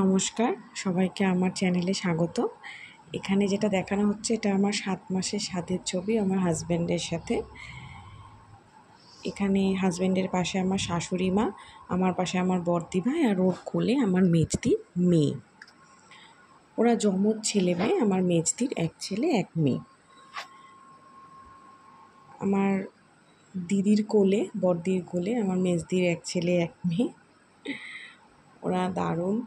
নমস্কার, সবাইকে আমার চ্যানেলে স্বাগত। এখানে যেটা দেখানো হচ্ছে এটা আমার 7 মাসের সাধের ছবি আমার হাজব্যান্ডের সাথে। এখানে হাজব্যান্ডের পাশে আমার শাশুড়ি মা, আমার পাশে আমার বড়দি ভাই, আর ওর কোলে আমার মেজদির মেয়ে। ওরা যমজ ছেলে মেয়ে, আমার মেজদির এক ছেলে এক মেয়ে। আমার দিদির কোলে, বড়দির কোলে আমার মেজদির এক ছেলে এক মেয়ে। ওরা দারুণ,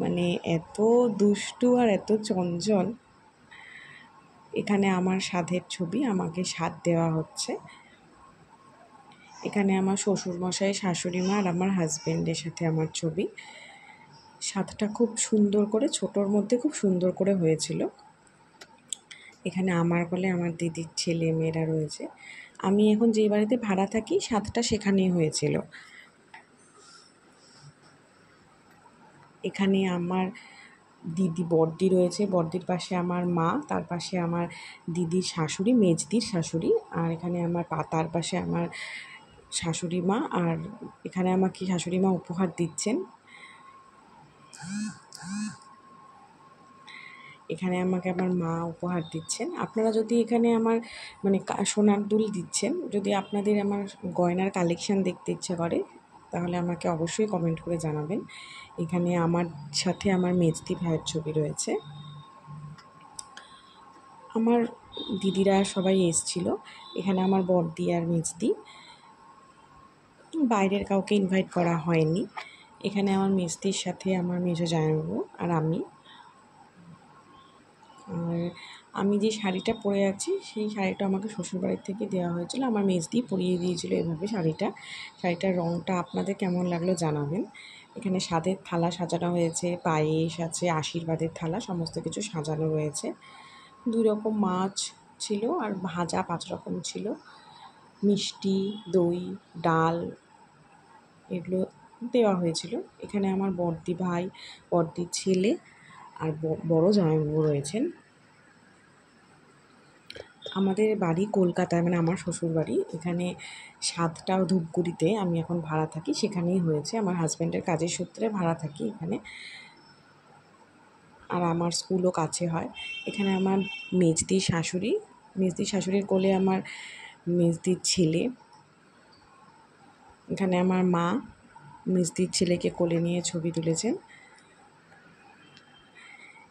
মানে এত দুষ্টু আর এত চঞ্চল। এখানে আমার সাধের ছবি, আমাকে সাধ দেওয়া হচ্ছে। এখানে আমার শ্বশুরমশাই, শাশুড়ি মা আর আমার হাজব্যান্ডের সাথে আমার ছবি। সাধটা খুব সুন্দর করে, ছোটোর মধ্যে খুব সুন্দর করে হয়েছিল। এখানে আমার কোলে আমার দিদির ছেলে মেয়েরা রয়েছে। আমি এখন যে বাড়িতে ভাড়া থাকি, সাধটা সেখানেই হয়েছিল। এখানে আমার দিদি বড়দি রয়েছে, বড়দির পাশে আমার মা, তার পাশে আমার দিদির শাশুড়ি, মেজদির শাশুড়ি, আর এখানে আমার তার পাশে আমার শাশুড়ি মা, আর এখানে আমাকে শাশুড়ি মা উপহার দিচ্ছেন। এখানে আমাকে আমার মা উপহার দিচ্ছেন। আপনারা যদি এখানে আমার মানে সোনার দুল দিচ্ছেন, যদি আপনাদের আমার গয়নার কালেকশান দেখতে ইচ্ছে করে তাহলে আমাকে অবশ্যই কমেন্ট করে জানাবেন। এখানে আমার সাথে আমার মেজদি ভাইয়ের ছবি রয়েছে। আমার দিদিরা সবাই এসেছিল। এখানে আমার বড়দি আর মেজদি, বাইরের কাউকে ইনভাইট করা হয়নি। এখানে আমার মেজদির সাথে আমার মেজো জামাইবাবু আর আমি। আর আমি যে শাড়িটা পরে আছি সেই শাড়িটা আমাকে শ্বশুরবাড়ির থেকে দেওয়া হয়েছিল। আমার মেজদি পরিয়ে দিয়েছিল এভাবে শাড়িটার রঙটা আপনাদের কেমন লাগলো জানাবেন। এখানে সাধের থালা সাজানো হয়েছে, পায়েস আছে, আশীর্বাদের থালা, সমস্ত কিছু সাজানো রয়েছে। 2 রকম মাছ ছিল আর ভাজা 5 রকম ছিল, মিষ্টি, দই, ডাল, এগুলো দেওয়া হয়েছিল। এখানে আমার বড়দি ভাই, বড়দির ছেলে আর বড় জামাইবাবু রয়েছেন। আমাদের বাড়ি কলকাতায়, মানে আমার শ্বশুর বাড়ি। এখানে সাধটাও ধূপগুড়িতে, আমি এখন ভাড়া থাকি, সেখানেই হয়েছে। আমার হাজব্যান্ডের কাজের সূত্রে ভাড়া থাকি এখানে, আর আমার স্কুলও কাছে হয়। এখানে আমার মেজদির শাশুড়ির কোলে আমার মেজদির ছেলে। এখানে আমার মা মেজদির ছেলেকে কোলে নিয়ে ছবি তুলেছেন।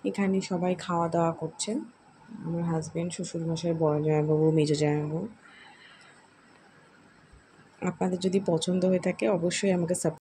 এখানে সবাই খাওয়া দাওয়া করছেন, আমার হাজব্যান্ড, শ্বশুরমশাই, বড় জামাইবাবু, মেজো জামাইবাবু। আপনাদের যদি পছন্দ হয়ে থাকে অবশ্যই আমাকে